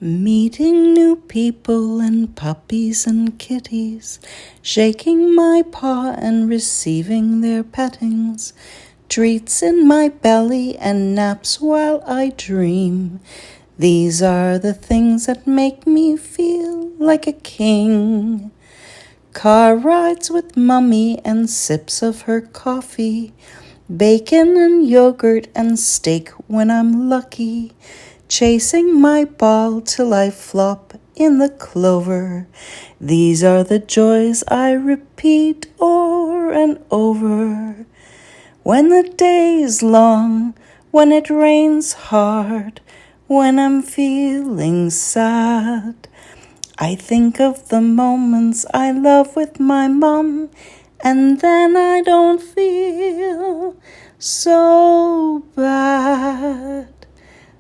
Meeting new people and puppies and kitties, shaking my paw and receiving their pettings, treats in my belly and naps while I dream. These are the things that make me feel like a king. Car rides with Mummy and sips of her coffee, bacon and yogurt and steak when I'm lucky, chasing my ball till I flop in the clover. These are the joys I repeat o'er and over. When the day is long, when it rains hard, when I'm feeling sad, I think of the moments I love with my mom, and then I don't feel so bad.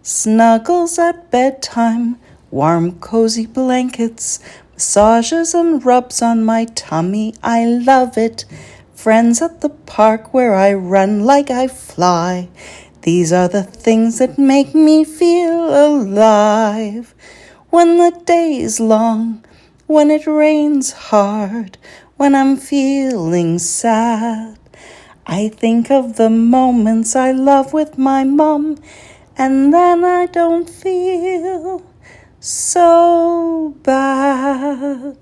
Snuggles at bedtime, warm cozy blankets, massages and rubs on my tummy, I love it. Friends at the park where I run like I fly. These are the things that make me feel alive. When the day is long, when it rains hard, when I'm feeling sad, I think of the moments I love with my mom, and then I don't feel so bad.